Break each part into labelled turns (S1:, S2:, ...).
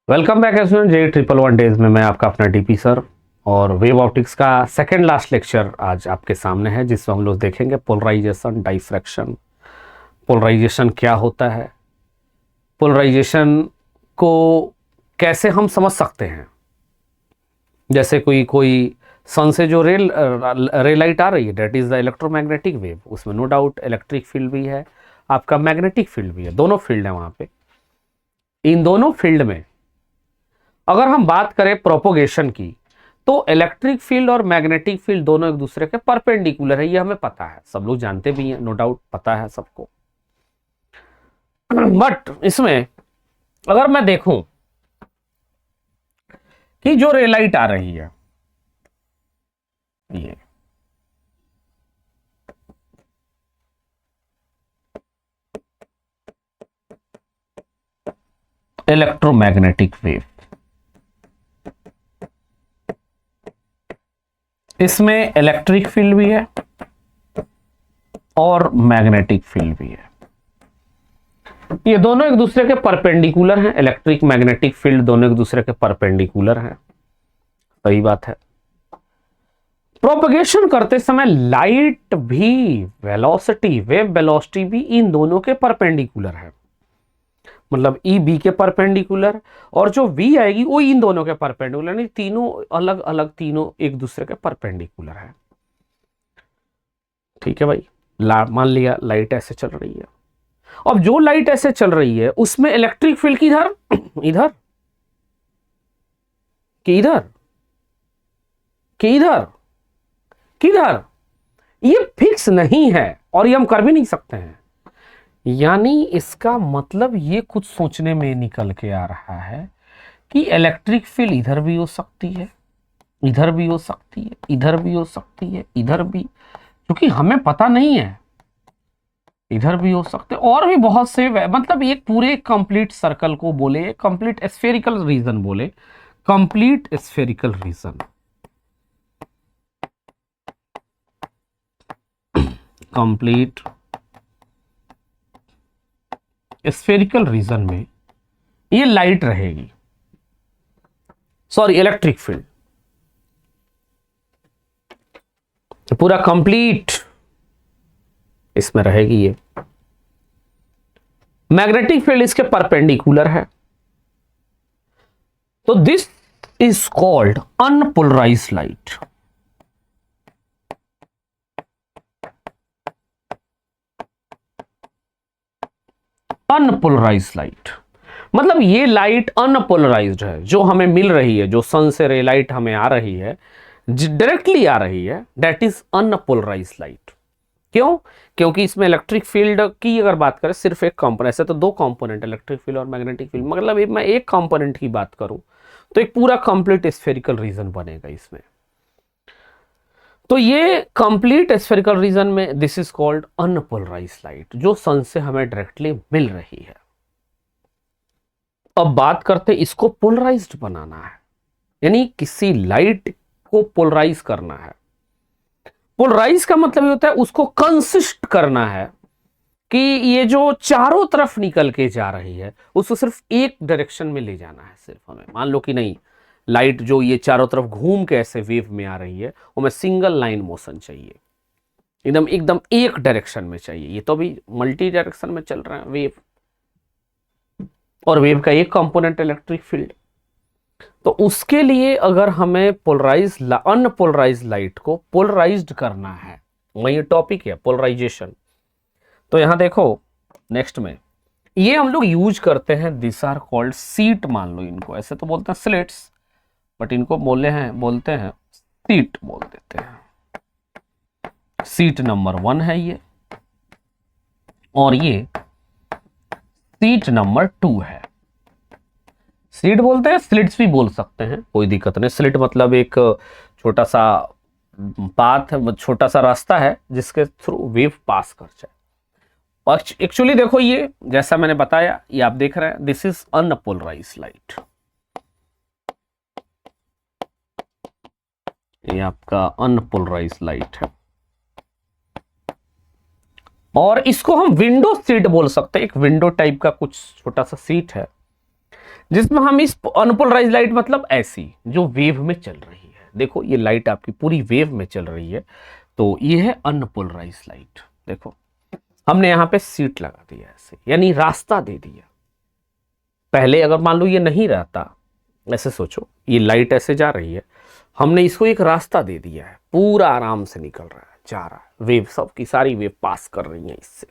S1: Welcome back student जे 111 days में मैं आपका अपना डीपी सर और वेव ऑप्टिक्स का सेकेंड लास्ट लेक्चर आज आपके सामने है, जिसमें हम लोग देखेंगे पोलराइजेशन, डाइफ्रैक्शन। पोलराइजेशन क्या होता है, पोलराइजेशन को कैसे हम समझ सकते हैं। जैसे कोई सन से जो रे लाइट आ रही है, that is the electromagnetic wave. उसमें नो डाउट इलेक्ट्रिक फील्ड भी है, आपका मैग्नेटिक फील्ड भी है, दोनों फील्ड है वहां पे। इन दोनों फील्ड में अगर हम बात करें प्रोपोगेशन की, तो इलेक्ट्रिक फील्ड और मैग्नेटिक फील्ड दोनों एक दूसरे के परपेंडिकुलर है। ये हमें पता है, सब लोग जानते भी हैं, नो डाउट पता है सबको। बट इसमें अगर मैं देखूं कि जो रे लाइट आ रही है, ये इलेक्ट्रोमैग्नेटिक वेव, इसमें इलेक्ट्रिक फील्ड भी है और मैग्नेटिक फील्ड भी है। ये दोनों एक दूसरे के परपेंडिकुलर हैं, इलेक्ट्रिक मैग्नेटिक फील्ड दोनों एक दूसरे के परपेंडिकुलर हैं। सही बात है। प्रोपगेशन करते समय लाइट भी, वेलोसिटी, वेव वेलोसिटी भी इन दोनों के परपेंडिकुलर है। मतलब ई बी के परपेंडिकुलर, और जो वी आएगी वो इन दोनों के परपेंडिकुलर, नहीं तीनों अलग अलग, तीनों एक दूसरे के परपेंडिकुलर है। ठीक है भाई, मान लिया लाइट ऐसे चल रही है। अब जो लाइट ऐसे चल रही है उसमें इलेक्ट्रिक फील्ड किधर, इधर कि इधर, कि इधर, किधर, ये फिक्स नहीं है और ये हम कर भी नहीं सकते हैं। यानी इसका मतलब ये कुछ सोचने में निकल के आ रहा है कि इलेक्ट्रिक फील्ड इधर भी हो सकती है, इधर भी हो सकती है, इधर भी हो सकती है, इधर भी, क्योंकि हमें पता नहीं है, इधर भी हो सकते, और भी बहुत से। मतलब एक पूरे कंप्लीट सर्कल को बोले, कंप्लीट स्फेरिकल रीजन बोले, complete spherical region, complete spherical region में ये लाइट रहेगी, सॉरी इलेक्ट्रिक फील्ड पूरा कंप्लीट इसमें रहेगी। ये मैग्नेटिक फील्ड इसके परपेंडिकुलर है, तो this is called unpolarised light. Unpolarised light मतलब ये लाइट अनपोलराइज्ड है, जो हमें मिल रही है, जो सन से रे लाइट हमें आ रही है, डायरेक्टली आ रही है, दैट इज अनपोलराइज्ड लाइट। क्यों? क्योंकि इसमें इलेक्ट्रिक फील्ड की अगर बात करें, सिर्फ एक कंपोनेंट, ऐसे तो दो कंपोनेंट इलेक्ट्रिक फील्ड और मैग्नेटिक फील्ड, मतलब मैं एक कंपोनेंट की बात करूं तो एक पूरा कंप्लीट स्फेरिकल रीजन बनेगा इसमें। तो ये कंप्लीट स्फेरिकल रीजन में this is called unpolarised light, जो सन से हमें डायरेक्टली मिल रही है। अब बात करते इसको पोलराइज्ड बनाना है, यानी किसी लाइट को पोलराइज करना है। पोलराइज का मतलब ये होता है उसको कंसिस्ट करना है कि ये जो चारों तरफ निकल के जा रही है उसको सिर्फ एक डायरेक्शन में ले जाना है। सिर्फ हमें मान लो कि नहीं, लाइट जो ये चारों तरफ घूम के ऐसे वेव में आ रही है, वो में सिंगल लाइन मोशन चाहिए, एकदम एकदम एक डायरेक्शन में चाहिए। ये तो अभी मल्टी डायरेक्शन में चल रहा है वेव, और वेव का एक कंपोनेंट इलेक्ट्रिक फील्ड। तो उसके लिए अगर हमें अनपोलराइज लाइट को पोलराइज्ड करना है, वही टॉपिक है पोलराइजेशन। तो यहां देखो नेक्स्ट में ये हम लोग यूज करते हैं, दिस आर कॉल्ड सीट। मान लो इनको ऐसे तो बोलते हैं स्लिट्स, बट इनको बोलते हैं सीट बोल देते हैं। सीट नंबर 1 है ये, और ये सीट नंबर 2 है। स्लिट बोलते हैं, स्लिट्स भी बोल सकते हैं, कोई दिक्कत नहीं। स्लिट मतलब एक छोटा सा पाथ है, छोटा सा रास्ता है जिसके थ्रू वेव पास कर जाए। एक्चुअली देखो, ये जैसा मैंने बताया, ये आप देख रहे हैं, दिस इज अनपोलराइज्ड लाइट। ये आपका अनपोलराइज्ड लाइट है, और इसको हम विंडो सीट बोल सकते हैं। एक विंडो टाइप का कुछ छोटा सा सीट है जिसमें हम इस अनपोलराइज लाइट मतलब ऐसी जो वेव में चल रही है, देखो ये लाइट आपकी पूरी वेव में चल रही है, तो ये है अनपोलराइज लाइट। देखो हमने यहां पे सीट लगा दिया ऐसे, यानी रास्ता दे दिया। पहले अगर मान लो ये नहीं रहता, ऐसे सोचो ये लाइट ऐसे जा रही है, हमने इसको एक रास्ता दे दिया है, पूरा आराम से निकल रहा है, जा रहा है, वेव सब की सारी वेव पास कर रही है इससे,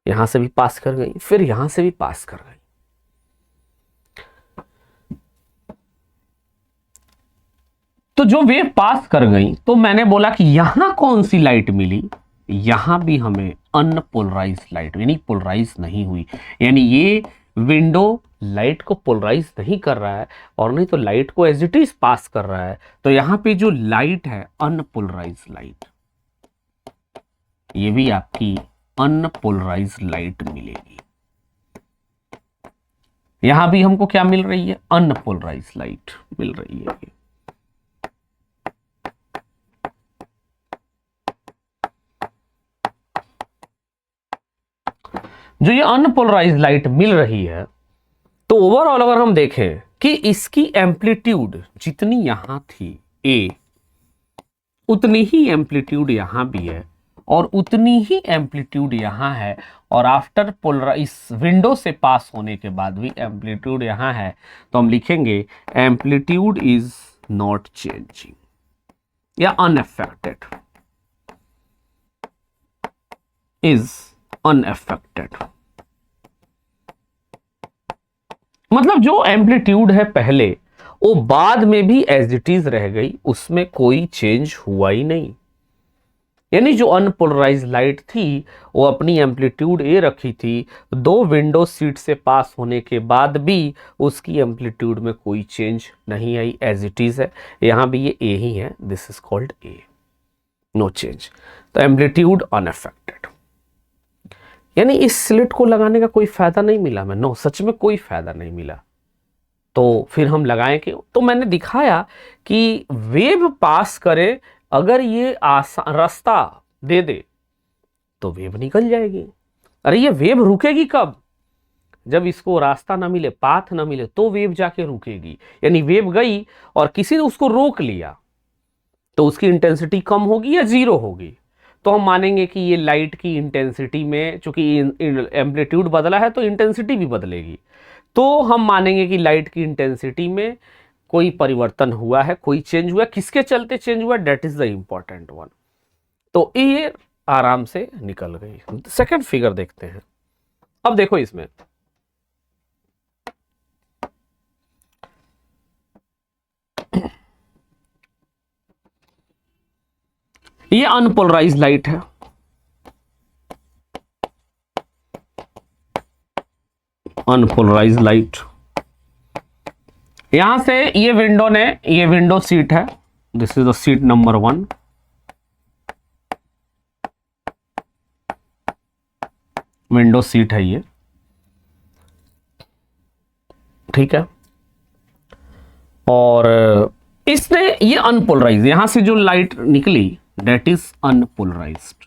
S1: यहां से भी पास कर गई, फिर यहां से भी पास कर गई। तो जो वेव पास कर गई, तो मैंने बोला कि यहां कौन सी लाइट मिली, यहां भी हमें अनपोलराइज लाइट, यानी पोलराइज नहीं हुई, यानी ये विंडो लाइट को पोलराइज नहीं कर रहा है और नहीं तो लाइट को एज इट इज पास कर रहा है। तो यहां पे जो लाइट है अनपोलराइज लाइट, ये भी आपकी अनपोलराइज लाइट मिलेगी। यहां भी हमको क्या मिल रही है, अनपोलराइज लाइट मिल रही है। जो ये अनपोलराइज लाइट मिल रही है, तो ओवरऑल अगर हम देखें कि इसकी एम्पलीट्यूड जितनी यहां थी ए, उतनी ही एम्पलीट्यूड यहां भी है और उतनी ही एम्पलीट्यूड यहां है, और आफ्टर पोलराइज विंडो से पास होने के बाद भी एम्पलीट्यूड यहां है, तो हम लिखेंगे एम्पलीट्यूड इज नॉट चेंजिंग या अनअफेक्टेड, इज अनअफेक्टेड। मतलब जो एम्पलीट्यूड है पहले, वो बाद में भी एज इट इज रह गई, उसमें कोई चेंज हुआ ही नहीं। यानी जो अनपोलराइज लाइट थी वो अपनी एम्पलीट्यूड ए रखी थी, दो विंडो सीट से पास होने के बाद भी उसकी एम्पलीट्यूड में कोई चेंज नहीं आई, एज इट इज है। यहां भी ये ए ही है, this is called A, no change. तो एम्पलीट्यूड अनअफेक्टेड, यानी इस स्लिट को लगाने का कोई फायदा नहीं मिला मैं, नो, सच में कोई फायदा नहीं मिला। तो फिर हम लगाएं क्यों? तो मैंने दिखाया कि वेव पास करे, अगर ये रास्ता दे दे तो वेव निकल जाएगी। अरे ये वेव रुकेगी कब? जब इसको रास्ता ना मिले, पाथ ना मिले, तो वेव जाके रुकेगी। यानी वेव गई और किसी ने उसको रोक लिया, तो उसकी इंटेंसिटी कम होगी या जीरो होगी। तो हम मानेंगे कि ये लाइट की इंटेंसिटी में, चूंकि एम्पलीट्यूड बदला है तो इंटेंसिटी भी बदलेगी, तो हम मानेंगे कि लाइट की इंटेंसिटी में कोई परिवर्तन हुआ है, कोई चेंज हुआ। किसके चलते चेंज हुआ, that is the important one. तो ये आराम से निकल गई। सेकंड फिगर देखते हैं। अब देखो इसमें ये अनपोलराइज लाइट है, अनपोलराइज लाइट। यहां से ये विंडो सीट है, this is the seat number 1, window seat है ये, ठीक है। और इसने ये अनपोलराइज, यहां से जो लाइट निकली that is unpolarised.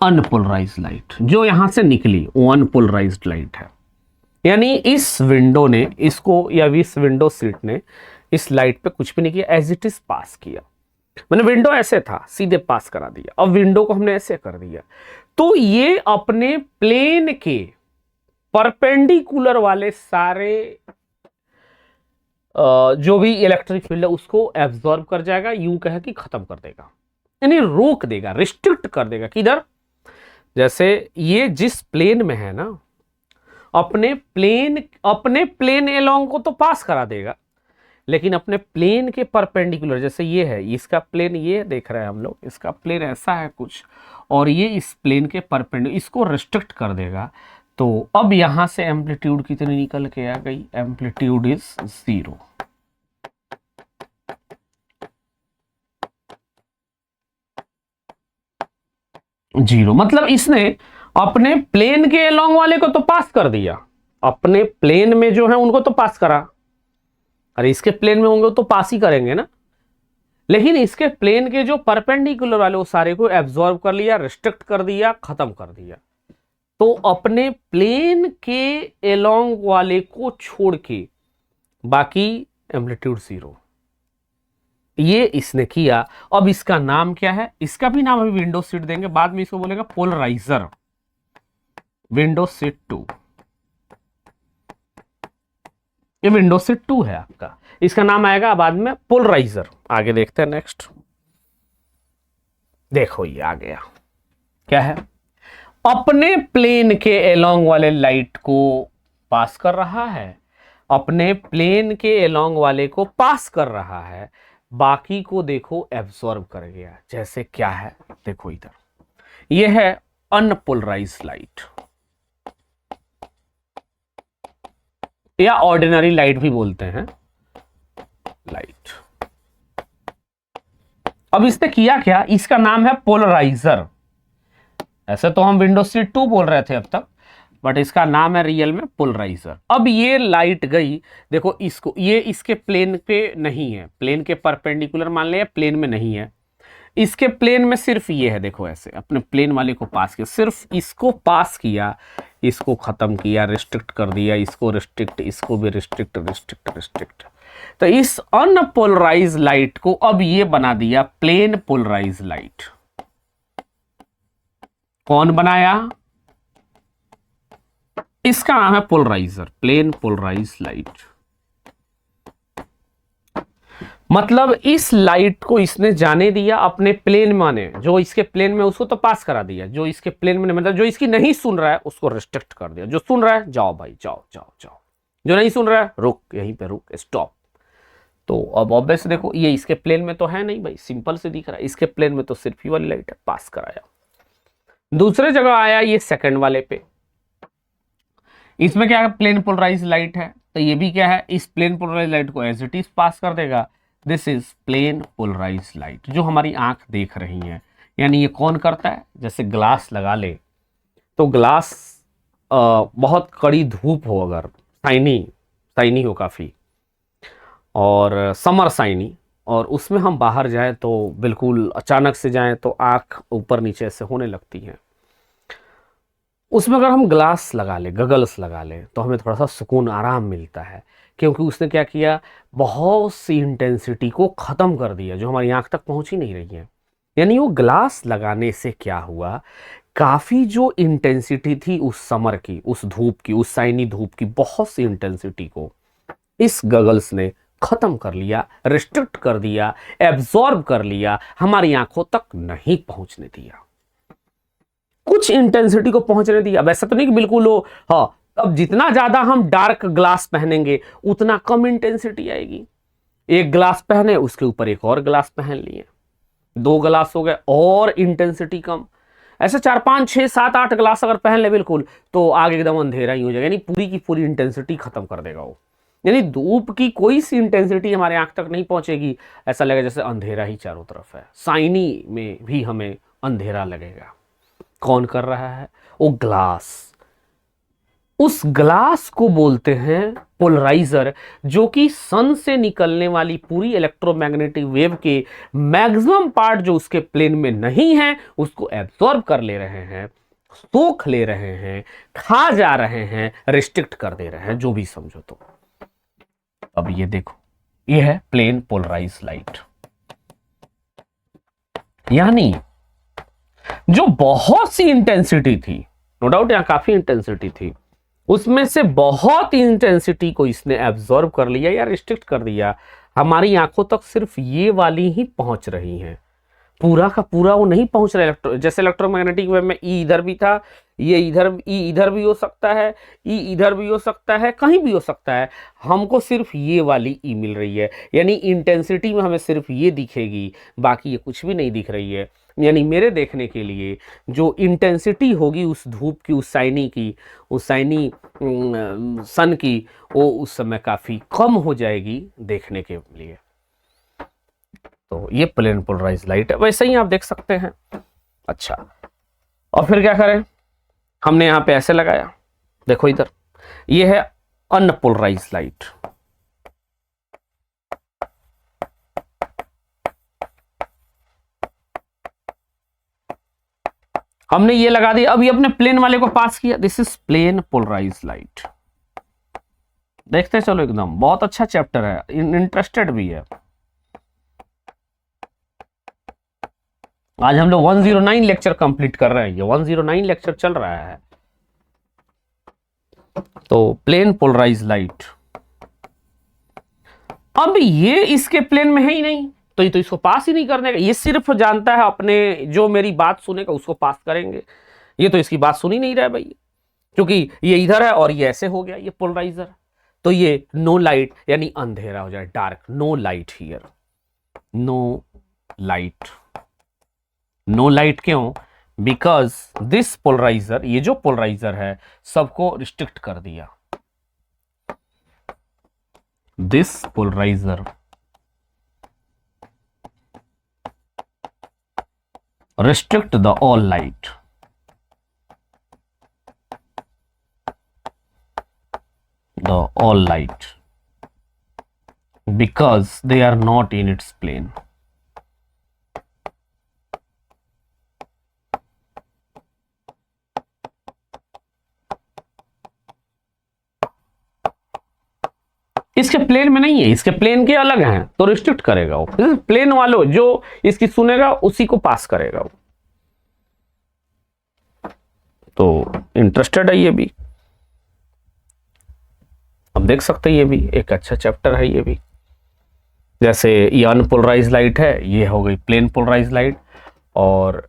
S1: Unpolarised light जो यहां से निकली वो अनपोलराइज्ड लाइट है। यानी इस विंडो ने इसको, या इस विंडो सीट ने इस लाइट पे कुछ भी नहीं किया, एज इट इज पास किया। मैंने विंडो ऐसे था, सीधे पास करा दिया। अब विंडो को हमने ऐसे कर दिया, तो ये अपने प्लेन के परपेंडिकुलर वाले सारे जो भी इलेक्ट्रिक फील्ड है उसको एब्जॉर्ब कर जाएगा, यूं कहे कि खत्म कर देगा, यानी रोक देगा, रिस्ट्रिक्ट कर देगा। किधर? जैसे ये जिस प्लेन में है ना, अपने प्लेन एलोंग को तो पास करा देगा, लेकिन अपने प्लेन के परपेंडिकुलर, जैसे ये है, इसका प्लेन ये देख रहे हैं हम लोग, इसका प्लेन ऐसा है कुछ, और ये इस प्लेन के परपेंडिकुलर, इसको रिस्ट्रिक्ट कर देगा। तो अब यहां से एम्पलीट्यूड कितनी निकल के आ गई, एम्पलीट्यूड इज 0। मतलब इसने अपने प्लेन के अलोंग वाले को तो पास कर दिया, अपने प्लेन में जो है उनको तो पास करा। अरे इसके प्लेन में होंगे तो पास ही करेंगे ना, लेकिन इसके प्लेन के जो परपेंडिकुलर वाले वो सारे को एब्जॉर्ब कर लिया, रिस्ट्रिक्ट कर दिया, खत्म कर दिया। तो अपने प्लेन के एलोंग वाले को छोड़ के बाकी एम्पलीट्यूड 0, ये इसने किया। अब इसका नाम क्या है? इसका भी नाम अभी विंडो सीट देंगे, बाद में इसको बोलेगा पोलराइजर, विंडो सीट 2। ये विंडो सीट 2 है आपका, इसका नाम आएगा बाद में पोलराइजर। आगे देखते हैं नेक्स्ट। देखो ये आ गया, क्या है? अपने प्लेन के एलोंग वाले लाइट को पास कर रहा है, अपने प्लेन के एलोंग वाले को पास कर रहा है, बाकी को देखो एब्सॉर्ब कर गया। जैसे क्या है? देखो इधर, ये है अनपोलराइज्ड लाइट या ऑर्डिनरी लाइट भी बोलते हैं, लाइट। अब इसने किया क्या? इसका नाम है पोलराइजर। ऐसे तो हम विंडो सीट 2 बोल रहे थे अब तक, बट इसका नाम है रियल में पोलराइजर। अब ये लाइट गई, देखो इसको, ये इसके प्लेन पे नहीं है, प्लेन के परपेंडिकुलर मान लिया, प्लेन में नहीं है, इसके प्लेन में सिर्फ ये है। देखो ऐसे अपने प्लेन वाले को पास किया, सिर्फ इसको पास किया, इसको खत्म किया, रिस्ट्रिक्ट कर दिया, इसको रिस्ट्रिक्ट, इसको भी रिस्ट्रिक्ट, रिस्ट्रिक्ट, रिस्ट्रिक्ट। तो इस अनपोलराइज लाइट को अब ये बना दिया प्लेन पोलराइज लाइट। कौन बनाया? इसका नाम है पोलराइजर, प्लेन पोलराइज लाइट। मतलब इस लाइट को इसने जाने दिया अपने प्लेन माने, जो इसके प्लेन में उसको तो पास करा दिया, जो इसके प्लेन में मतलब जो इसकी नहीं सुन रहा है उसको रिस्ट्रिक्ट कर दिया, जो सुन रहा है जाओ भाई जाओ जाओ जाओ, जो नहीं सुन रहा है रुक, यहीं पे रुक, स्टॉप। तो अब ऑब्वियस देखो ये इसके प्लेन में तो है नहीं भाई, सिंपल से दिख रहा है, इसके प्लेन में तो सिर्फ ये वाली लाइट है, पास कराया। दूसरे जगह आया ये सेकंड वाले पे, इसमें क्या है? प्लेन पोलराइज लाइट है, तो ये भी क्या है? इस प्लेन पोलराइज लाइट को एज इट इज पास कर देगा। This is plane polarise light, जो हमारी आंख देख रही है। यानी ये कौन करता है? जैसे ग्लास लगा ले, तो ग्लास बहुत कड़ी धूप हो, अगर साइनी हो काफ़ी, और समर साइनी, और उसमें हम बाहर जाएं तो बिल्कुल अचानक से जाएं तो आंख ऊपर नीचे ऐसे होने लगती है। उसमें अगर हम ग्लास लगा ले, गगल्स लगा ले, तो हमें थोड़ा सा सुकून, आराम मिलता है, क्योंकि उसने क्या किया? बहुत सी इंटेंसिटी को ख़त्म कर दिया जो हमारी आंख तक पहुंच ही नहीं रही है। यानी वो ग्लास लगाने से क्या हुआ? काफ़ी जो इंटेंसिटी थी उस समर की, उस धूप की, उस साइनी धूप की, बहुत सी इंटेंसिटी को इस गगल्स ने ख़त्म कर लिया, रिस्ट्रिक्ट कर दिया, एब्जॉर्ब कर लिया, हमारी आंखों तक नहीं पहुंचने दिया, कुछ इंटेंसिटी को पहुंचने दिया। अब ऐसा तो नहीं कि बिल्कुल हो, हाँ, अब जितना ज्यादा हम डार्क ग्लास पहनेंगे उतना कम इंटेंसिटी आएगी। एक ग्लास पहने, उसके ऊपर एक और ग्लास पहन लिए, 2 ग्लास हो गए, और इंटेंसिटी कम। ऐसे 4, 5, 6, 7, 8 ग्लास अगर पहन ले बिल्कुल, तो आगे एकदम अंधेरा ही हो जाएगा, यानी पूरी की पूरी इंटेंसिटी खत्म कर देगा वो। यानी धूप की कोई सी इंटेंसिटी हमारे आंख तक नहीं पहुंचेगी, ऐसा लगेगा जैसे अंधेरा ही चारों तरफ है। साइनी में भी हमें अंधेरा लगेगा। कौन कर रहा है? वो ग्लास। उस ग्लास को बोलते हैं पोलराइजर, जो कि सन से निकलने वाली पूरी इलेक्ट्रोमैग्नेटिक वेव के मैक्सिमम पार्ट जो उसके प्लेन में नहीं है उसको एब्जॉर्ब कर ले रहे हैं, सोख ले रहे हैं, खा जा रहे हैं, रिस्ट्रिक्ट कर दे रहे हैं, जो भी समझो। तो अब ये देखो, ये है प्लेन पोलराइज लाइट। यानी जो बहुत सी इंटेंसिटी थी, नो डाउट यहां काफी इंटेंसिटी थी, उसमें से बहुत इंटेंसिटी को इसने एब्जॉर्ब कर लिया या रिस्ट्रिक्ट कर दिया। हमारी आंखों तक सिर्फ ये वाली ही पहुंच रही हैं, पूरा का पूरा वो नहीं पहुंच रहा। जैसे इलेक्ट्रोमैग्नेटिक वेव में ई इधर भी था, ये इधर, ई इधर भी हो सकता है, ई इधर भी हो सकता है, कहीं भी हो सकता है, हमको सिर्फ ये वाली ई मिल रही है। यानी इंटेंसिटी में हमें सिर्फ ये दिखेगी, बाकी ये कुछ भी नहीं दिख रही है। यानी मेरे देखने के लिए जो इंटेंसिटी होगी उस धूप की, उस साइनी की, उस साइनी सन की, वो उस समय काफ़ी कम हो जाएगी देखने के लिए। तो ये प्लेन पोलराइज लाइट है, वैसे ही आप देख सकते हैं। अच्छा, और फिर क्या करें? हमने यहां पे ऐसे लगाया, देखो इधर, ये है अनपोलराइज लाइट। हमने ये लगा दिया, अभी अपने प्लेन वाले को पास किया, this is plane polarise light. देखते चलो, एकदम बहुत अच्छा चैप्टर है, इंटरेस्टेड भी है। आज हम लोग 109 लेक्चर कंप्लीट कर रहे हैं, ये 109 लेक्चर चल रहा है। तो प्लेन पोलराइज लाइट, अब ये इसके प्लेन में है ही नहीं, तो ये तो इसको पास ही नहीं करने का, ये सिर्फ जानता है अपने, जो मेरी बात सुनेगा उसको पास करेंगे। ये तो इसकी बात सुन ही नहीं रहा है भाई, क्योंकि ये इधर है और ये ऐसे हो गया, ये पोलराइजर। तो ये नो लाइट यानी अंधेरा हो जाए, dark, no light here, no light. No light क्यों? बिकॉज दिस पोलराइजर, ये जो पोलराइजर है सबको रिस्ट्रिक्ट कर दिया। This polariser restrict the all light, the all light, because they are not in its plane. इसके प्लेन में नहीं है, इसके प्लेन के अलग हैं, तो रिस्ट्रिक्ट करेगा वो। प्लेन वालों जो इसकी सुनेगा उसी को पास करेगा वो। तो इंटरेस्टेड है ये भी, अब देख सकते हैं, ये भी एक अच्छा चैप्टर है ये भी। जैसे ये अनपोलराइज लाइट है, ये हो गई प्लेन पोलराइज लाइट, और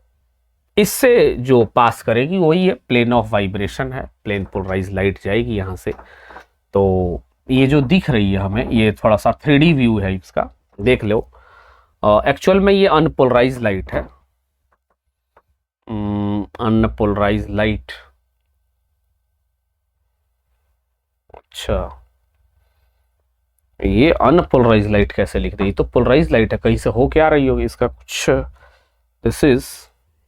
S1: इससे जो पास करेगी वही है प्लेन ऑफ वाइब्रेशन है, प्लेन पोलराइज लाइट जाएगी यहां से। तो ये जो दिख रही है हमें, ये थोड़ा सा 3D व्यू है इसका, देख लो। एक्चुअल में ये अनपोलराइज लाइट है, अनपोलराइज लाइट। अच्छा, ये अनपोलराइज लाइट कैसे लिख रही है? तो पोलराइज लाइट है, कहीं से हो क्या रही होगी इसका कुछ। दिस इज,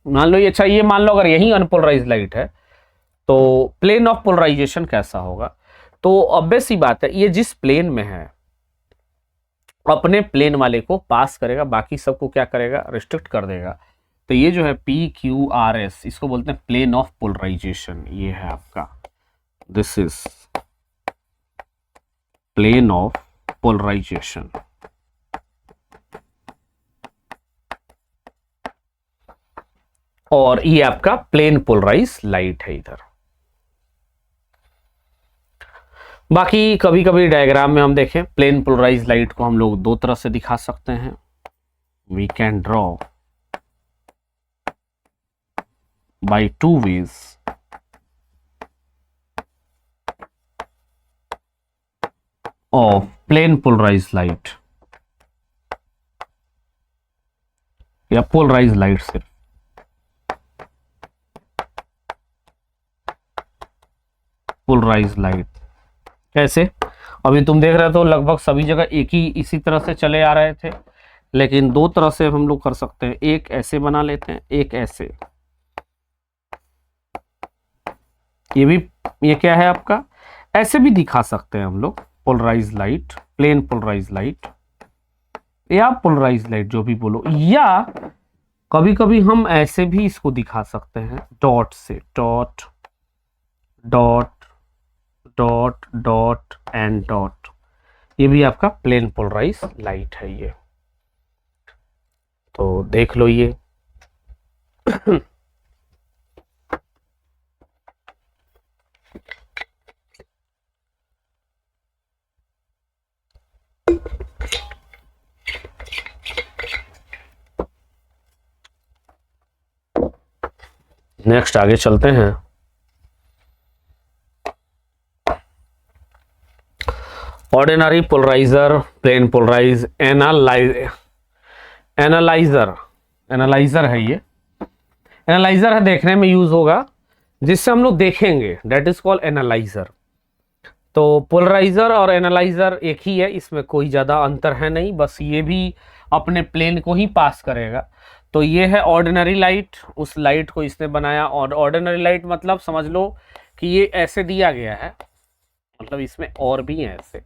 S1: मान लो ये, अच्छा ये मान लो अगर यही अनपोलराइज लाइट है तो प्लेन ऑफ पोलराइजेशन कैसा होगा? तो ऑब्वियस सी बात है, ये जिस प्लेन में है अपने प्लेन वाले को पास करेगा, बाकी सबको क्या करेगा? रिस्ट्रिक्ट कर देगा। तो ये जो है PQRS, इसको बोलते हैं प्लेन ऑफ पोलराइजेशन। ये है आपका, this is plane of polarisation. और ये आपका प्लेन पोलराइज लाइट है इधर। बाकी कभी कभी डायग्राम में हम देखें, प्लेन पोलराइज लाइट को हम लोग दो तरह से दिखा सकते हैं। We can draw by two ways. Of plane polarise light या पोलराइज लाइट सिर्फ। पोलराइज लाइट कैसे? अभी तुम देख रहे हो लगभग सभी जगह एक ही इसी तरह से चले आ रहे थे, लेकिन दो तरह से हम लोग कर सकते हैं। एक ऐसे बना लेते हैं, एक ऐसे। ये भी, ये क्या है आपका? ऐसे भी दिखा सकते हैं हम लोग, polarise light, plane polarise light या पोलराइज लाइट, जो भी बोलो। या कभी कभी हम ऐसे भी इसको दिखा सकते हैं, डॉट से, dot dot dot dot and dot. ये भी आपका प्लेन पोलराइज लाइट है ये। तो देख लो ये नेक्स्ट आगे चलते हैं। Ordinary polariser, plane polarise, analyser है ये। एनालाइजर है, देखने में यूज होगा, जिससे हम लोग देखेंगे, डेट इज कॉल्ड एनालाइजर। तो पोलराइजर और एनालाइजर एक ही है, इसमें कोई ज़्यादा अंतर है नहीं, बस ये भी अपने प्लेन को ही पास करेगा। तो ये है ऑर्डिनरी लाइट, उस लाइट को इसने बनाया। और ऑर्डिनरी लाइट मतलब समझ लो कि ये ऐसे दिया गया है, मतलब इसमें और भी हैं ऐसे,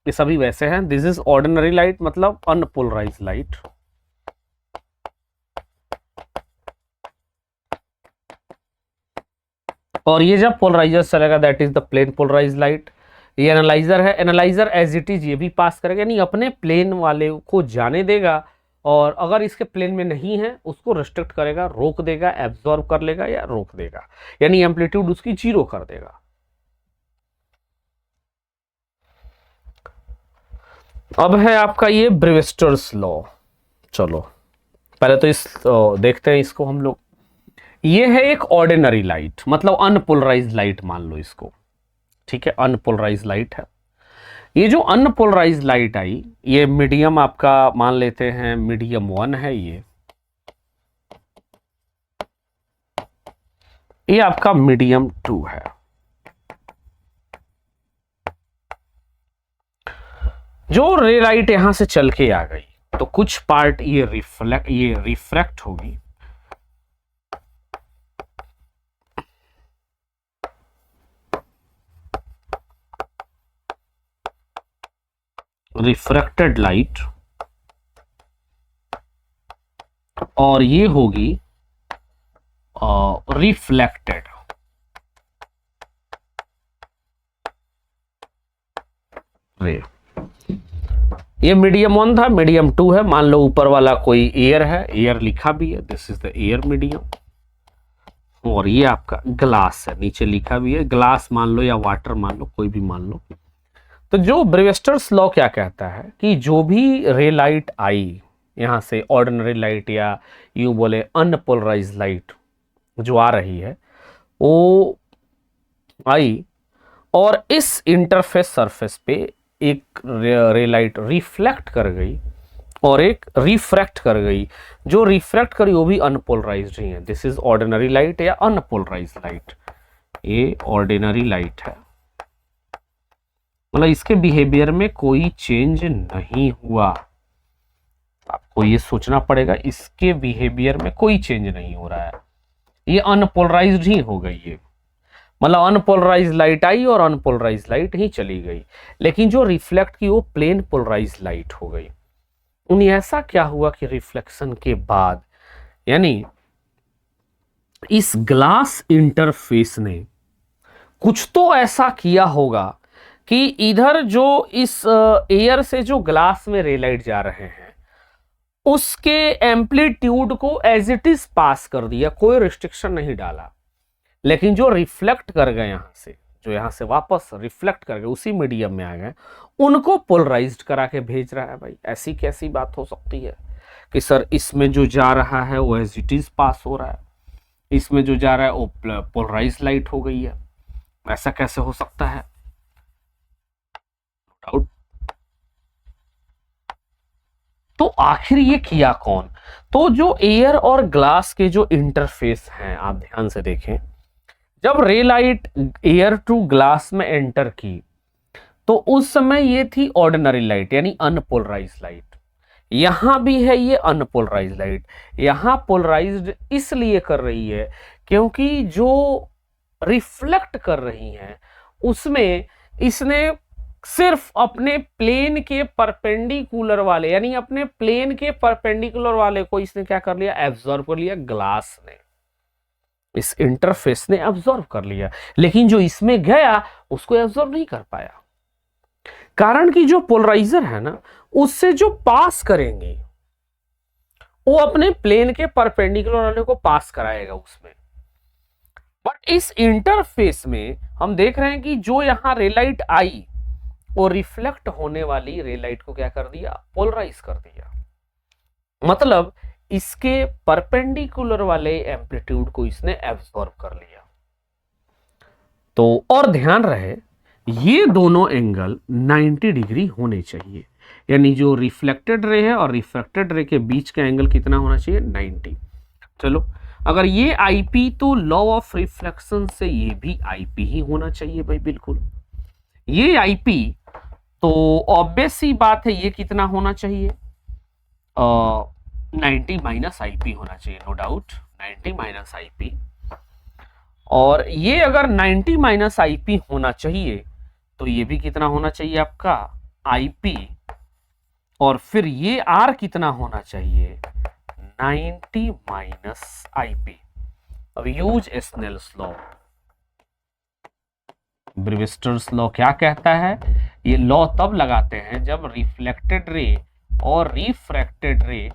S1: ये सभी वैसे हैं। दिस इज ऑर्डिनरी लाइट, मतलब अनपोलराइज लाइट। और ये जब पोलराइजर चलेगा that is the plane polarise light. ये एनालाइजर है, एनालाइजर एज इट इज ये भी पास करेगा, यानी अपने प्लेन वाले को जाने देगा, और अगर इसके प्लेन में नहीं है उसको रिस्ट्रिक्ट करेगा, रोक देगा, एब्जॉर्ब कर लेगा या रोक देगा, यानी एम्पलीट्यूड उसकी 0 कर देगा। अब है आपका ये ब्रेविस्टर्स लॉ। चलो पहले तो इस देखते हैं इसको हम लोग। ये है एक ऑर्डिनरी लाइट, मतलब अनपोलराइज लाइट मान लो इसको, ठीक है, अनपोलराइज लाइट है। ये जो अनपोलराइज लाइट आई, ये मीडियम आपका मान लेते हैं मीडियम 1 है, ये आपका मीडियम 2 है। जो रे लाइट यहां से चल के आ गई तो कुछ पार्ट ये रिफ्रैक्ट होगी, रिफ्रैक्टेड लाइट, और ये होगी रिफ्लेक्टेड रे। ये मीडियम 1 था, मीडियम 2 है। मान लो ऊपर वाला कोई एयर है, एयर लिखा भी है, this is the air medium, और ये आपका ग्लास है, नीचे लिखा भी है ग्लास मान लो या वाटर मान लो, कोई भी मान लो। तो जो ब्रेविस्टर्स लॉ क्या कहता है कि जो भी रे लाइट आई यहां से, ऑर्डिनरी लाइट या यूं बोले अनपोलराइज लाइट जो आ रही है, वो आई और इस इंटरफेस सरफेस पे एक रे लाइट रिफ्लेक्ट कर गई और एक रिफ्रैक्ट कर गई। जो रिफ्रैक्ट करी वो भी अनपोलराइज्ड ही है। दिस इज ऑर्डिनरी लाइट या अनपोलराइज्ड लाइट। ये ऑर्डिनरी लाइट है, मतलब इसके बिहेवियर में कोई चेंज नहीं हुआ। आपको ये सोचना पड़ेगा, इसके बिहेवियर में कोई चेंज नहीं हो रहा है, ये अनपोलराइज्ड ही हो गई है। मतलब अनपोलराइज लाइट आई और अनपोलराइज लाइट ही चली गई, लेकिन जो रिफ्लेक्ट की वो प्लेन पोलराइज लाइट हो गई। उन्हें ऐसा क्या हुआ कि रिफ्लेक्शन के बाद, यानी इस ग्लास इंटरफेस ने कुछ तो ऐसा किया होगा कि इधर जो इस एयर से जो ग्लास में रे लाइट जा रहे हैं उसके एम्पलीट्यूड को एज इट इज पास कर दिया, कोई रिस्ट्रिक्शन नहीं डाला। लेकिन जो रिफ्लेक्ट कर गए यहां से, जो यहां से वापस रिफ्लेक्ट कर गए उसी मीडियम में आ गए, उनको पोलराइज्ड करा के भेज रहा है। भाई ऐसी कैसी बात हो सकती है कि सर इसमें जो जा रहा है वो एज इट इज पास हो रहा है, इसमें जो जा रहा है वो पोलराइज लाइट हो गई है, ऐसा कैसे हो सकता है? डाउट। तो आखिर ये किया कौन? तो जो एयर और ग्लास के जो इंटरफेस हैं, आप ध्यान से देखें, जब रे लाइट एयर टू ग्लास में एंटर की तो उस समय ये थी ऑर्डिनरी लाइट यानी अनपोलराइज लाइट। यहां भी है ये अनपोलराइज लाइट। यहां पोलराइज्ड इसलिए कर रही है क्योंकि जो रिफ्लेक्ट कर रही हैं उसमें इसने सिर्फ अपने प्लेन के परपेंडिकुलर वाले, यानी अपने प्लेन के परपेंडिकुलर वाले को इसने क्या कर लिया, एब्जॉर्ब कर लिया। ग्लास ने, इस इंटरफेस ने एब्जॉर्ब कर लिया, लेकिन जो इसमें गया उसको एब्जॉर्ब नहीं कर पाया। कारण कि जो पोलराइजर है ना, उससे जो पास करेंगे वो अपने प्लेन के परपेंडिकुलर वाले को पास कराएगा उसमें। बट इस इंटरफेस में हम देख रहे हैं कि जो यहां रे लाइट आई वो रिफ्लेक्ट होने वाली रे लाइट को क्या कर दिया, पोलराइज कर दिया। मतलब इसके परपेंडिकुलर वाले एम्पलीट्यूड को इसने एब्सॉर्ब कर लिया। तो और ध्यान रहे ये दोनों एंगल 90 डिग्री होने चाहिए, यानी जो रिफ्लेक्टेड रे है और रिफ्रैक्टेड रे के बीच का एंगल कितना होना चाहिए, 90। चलो अगर ये आईपी तो लॉ ऑफ रिफ्लेक्शन से ये भी आईपी ही होना चाहिए भाई, बिल्कुल। ये आईपी तो ऑब्वियस सी बात है, ये कितना होना चाहिए, 90 माइनस आईपी होना चाहिए, नो डाउट 90 माइनस आईपी। और ये अगर 90 माइनस आईपी होना चाहिए तो ये भी कितना होना चाहिए आपका, आईपी। और फिर ये आर कितना होना चाहिए, 90 माइनस आईपी। अब यूज स्नेल्स लॉ, ब्रीविस्टर्स लॉ क्या कहता है? ये लॉ तब लगाते हैं जब रिफ्लेक्टेड रे और रिफ्रैक्टेड रे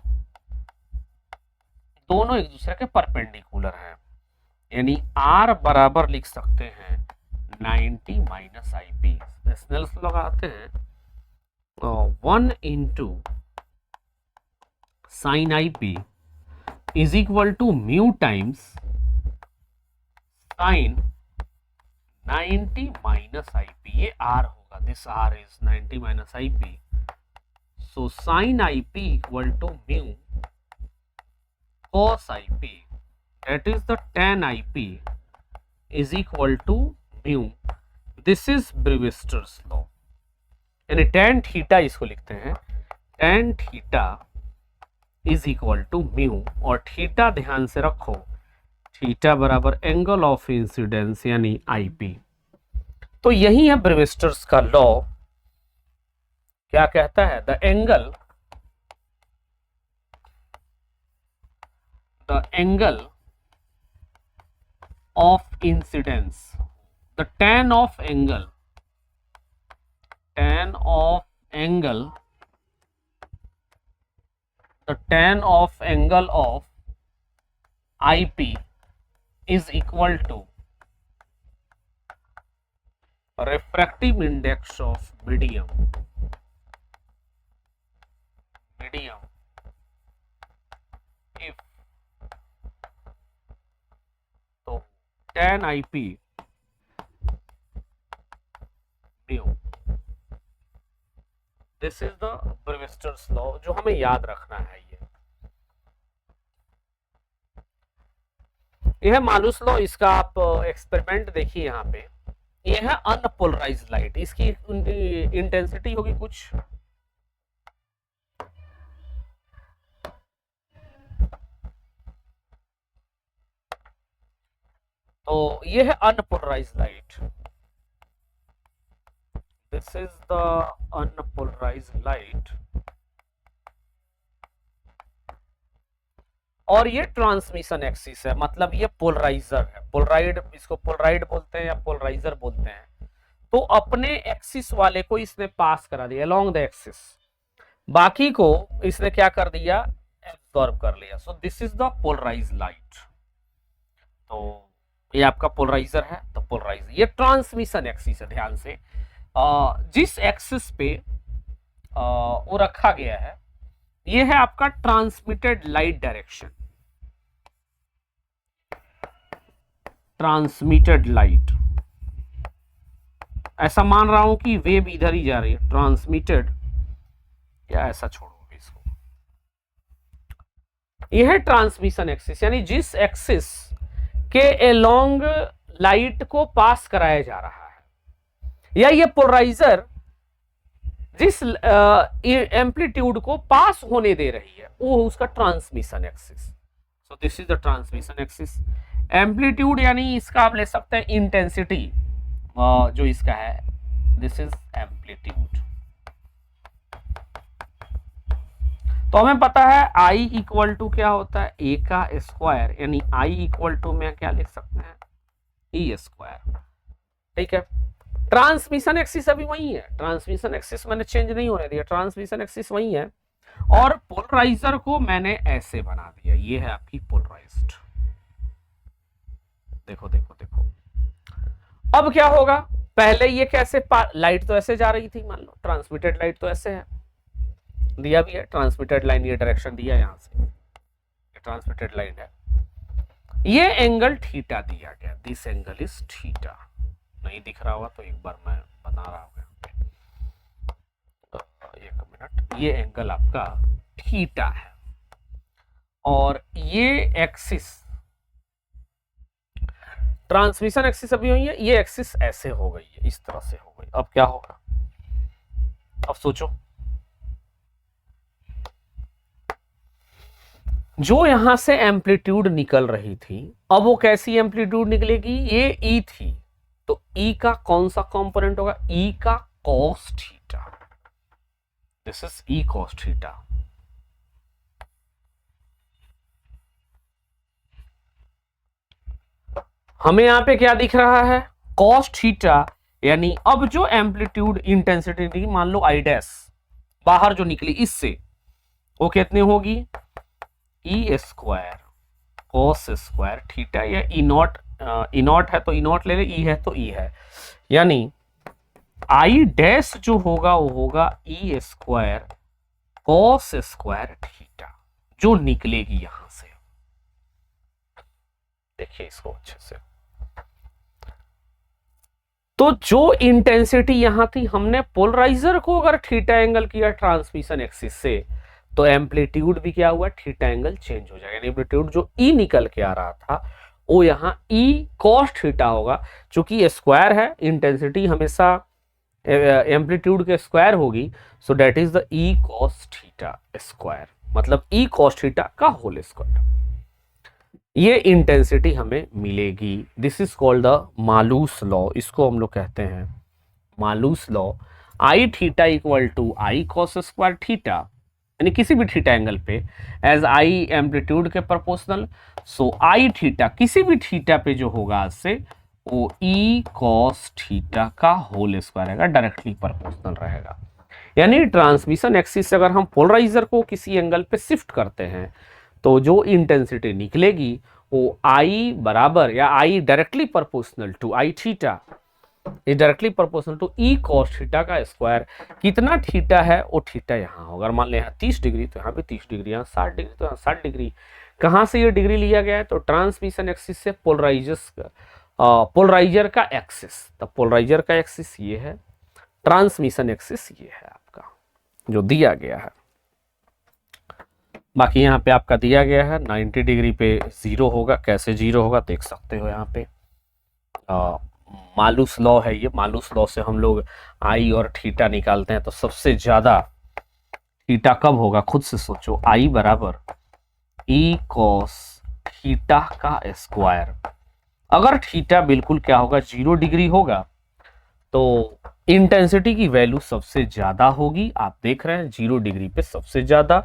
S1: दोनों एक दूसरे के परपेंडिकुलर हैं, यानी R बराबर लिख सकते हैं 90 minus I P. Snell's law लगाते हैं 1 into sine I P is equal to mu times sine 90 minus I P. ये R होगा, this R is 90 minus I P, so sine I P equal to mu cos IP, that is the tan IP is equal to mu. This is Brevister's law. यानी tan theta इसको लिखते हैं, tan theta is equal to mu, और theta ध्यान से रखो, theta बराबर angle of incidence यानी IP। तो यही है ब्रेविस्टर्स का लॉ, क्या कहता है? The angle of incidence, the tan of angle of IP is equal to refractive index of medium if tan IP mu। This is the Brewster's law जो हमें याद रखना है। यह मालूस लॉ, इसका आप एक्सपेरिमेंट देखिए यहाँ पे, यह है अनपोलराइज्ड लाइट, इसकी इंटेंसिटी होगी कुछ तो ये है unpolarised light, this is the unpolarised light, और ये ट्रांसमिशन एक्सिस है, मतलब ये पोलराइजर है, पोलराइड, इसको पोलराइड बोलते हैं या पोलराइजर बोलते हैं। तो अपने एक्सिस वाले को इसने पास करा दिया अलोंग द एक्सिस, बाकी को इसने क्या कर दिया? एब्सॉर्ब कर लिया। So this is the polarised light. तो ये आपका पोलराइजर है, तो पोलराइजर, ये ट्रांसमिशन एक्सिस है, ध्यान से जिस एक्सिस पे वो रखा गया है, ये है आपका transmitted light direction, transmitted light, ऐसा मान रहा हूं कि वेव इधर ही जा रही है, ट्रांसमिटेड, या ऐसा छोड़ो इसको, यह है ट्रांसमिशन एक्सिस, यानी जिस एक्सिस के अलोंग लाइट को पास कराया जा रहा है, या ये पोलराइजर जिस एम्पलीट्यूड को पास होने दे रही है, वो उसका transmission axis. So this is the transmission axis. Amplitude यानी इसका आप ले सकते हैं इंटेंसिटी, जो इसका है, दिस इज एम्पलीट्यूड। तो हमें पता है I इक्वल टू क्या होता है? A का स्क्वायर, यानी I इक्वल टू में क्या लिख सकते हैं? E square. ठीक है, ट्रांसमिशन एक्सिस अभी वही है, ट्रांसमिशन एक्सिस मैंने चेंज नहीं होने दिया, ट्रांसमिशन एक्सिस वही है, और पोलराइजर को मैंने ऐसे बना दिया, ये है आपकी पोलराइज्ड। देखो देखो देखो, अब क्या होगा? पहले ये कैसे, लाइट तो ऐसे जा रही थी, मान लो ट्रांसमिटेड लाइट तो ऐसे है, दिया भी है ट्रांसमिटेड लाइन, ये डायरेक्शन दिया यहां से, ये ट्रांसमिटेड लाइन है, ये एंगल थीटा दिया गया, दिस एंगल इज थीटा। नहीं दिख रहा होगा तो एक बार मैं बता रहा हूं यहाँ पे, एक मिनट, ये एंगल आपका थीटा है, और ये एक्सिस ट्रांसमिशन एक्सिस अभी हुई है, ये एक्सिस ऐसे हो गई है, इस तरह से हो गई। अब क्या होगा? अब सोचो, जो यहां से एम्पलीट्यूड निकल रही थी, अब वो कैसी एम्पलीट्यूड निकलेगी? ये ई थी, तो ई का कौन सा कंपोनेंट होगा? ई का cos theta, this is E cos theta. हमें यहां पे क्या दिख रहा है? cos थीटा, यानी अब जो एम्पलीट्यूड इंटेंसिटी थी, मान लो आई डैश बाहर जो निकली इससे, वो कितनी होगी, E square cos square theta, या ई नॉट है तो ई नॉट ले ले, ई है तो ई है, यानी आई डैश जो होगा वो होगा E square cos square theta, जो निकलेगी यहां से। देखिए इसको अच्छे से, तो जो इंटेंसिटी यहां थी, हमने पोलराइजर को अगर थीटा एंगल किया ट्रांसमिशन एक्सिस से, तो एम्पलीट्यूड भी क्या हुआ, थीटा एंगल चेंज हो जाएगा। एम्पलीट्यूड जो ई निकल के आ रहा था वो यहां ई कॉस थीटा होगा, चूंकि स्क्वायर है, इंटेंसिटी हमेशा एम्पलीट्यूड के स्क्वायर होगी, so that is the E cos theta square, मतलब ई कॉस थीटा का होल स्क्वायर। ये इंटेंसिटी हमें मिलेगी। This is called the Malus law, इसको हम लोग कहते हैं Malus law. I theta equal to I cos square theta, यानी किसी भी थीटा एंगल पे एज आई एम्पलीट्यूड के प्रोपोर्शनल, सो आई थीटा किसी भी थीटा पे जो होगा इससे वो ई कॉस थीटा का होल स्क्वायर रहेगा, डायरेक्टली प्रोपोर्शनल रहेगा। यानी ट्रांसमिशन एक्सिस से अगर हम पोलराइजर को किसी एंगल पे शिफ्ट करते हैं तो जो इंटेंसिटी निकलेगी वो आई बराबर या I directly proportional to I theta is directly proportional to E cos theta का स्क्वायर। कितना थीटा है वो थीटा यहाँ होगा, अगर मान लें यहाँ 30 डिग्री तो यहाँ भी 30 डिग्री, यहाँ 60 डिग्री तो यहाँ 60 डिग्री। कहाँ से ये डिग्री लिया गया है, तो ट्रांसमिशन एक्सिस से पोलराइजर का एक्सिस, तो पोलराइजर का एक्सिस ये है, ट्रांसमिशन एक्सिस ये है आपका जो दिया गया है। बाकी यहाँ पे आपका दिया गया है 90 डिग्री पे जीरो होगा, कैसे जीरो होगा देख सकते हो यहाँ पे, मालूस लॉ है ये। मालूस लॉ से हम लोग आई और थीटा निकालते हैं, तो सबसे ज्यादा थीटा कब होगा, खुद से सोचो, आई बराबर ई कॉस थीटा का स्क्वायर। अगर थीटा बिल्कुल क्या होगा, 0 डिग्री होगा, तो इंटेंसिटी की वैल्यू सबसे ज्यादा होगी। आप देख रहे हैं 0 डिग्री पे सबसे ज्यादा,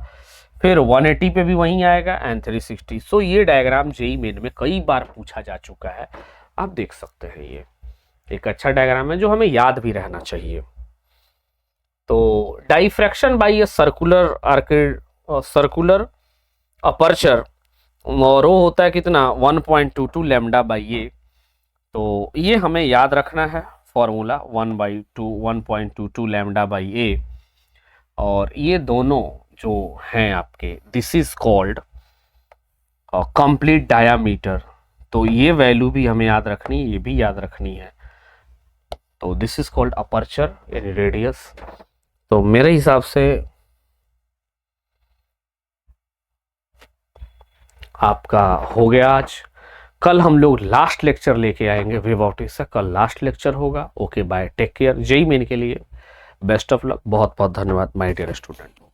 S1: फिर 180 पे भी वहीं आएगा एंड 360। सो ये डायग्राम जेईई मेन में कई बार पूछा जा चुका है, आप देख सकते हैं। ये एक अच्छा डायग्राम है जो हमें याद भी रहना चाहिए। तो diffraction by a circular aperture, और वो होता है कितना, 1.22 लैम्डा बाई ए। तो ये हमें याद रखना है फॉर्मूला, 1/2 लैम्डा बाई ए। और ये दोनों जो हैं आपके, this is called complete diameter. तो ये वैल्यू भी हमें याद रखनी है, ये भी याद रखनी है। तो दिस इज कॉल्ड अपर्चर यानी रेडियस। तो मेरे हिसाब से आपका हो गया आज। कल हम लोग लास्ट लेक्चर लेके आएंगे वेव ऑप्टिक्स का, कल लास्ट लेक्चर होगा। Okay bye, take care. JEE Main के लिए बेस्ट ऑफ लक, बहुत बहुत धन्यवाद माय डियर स्टूडेंट।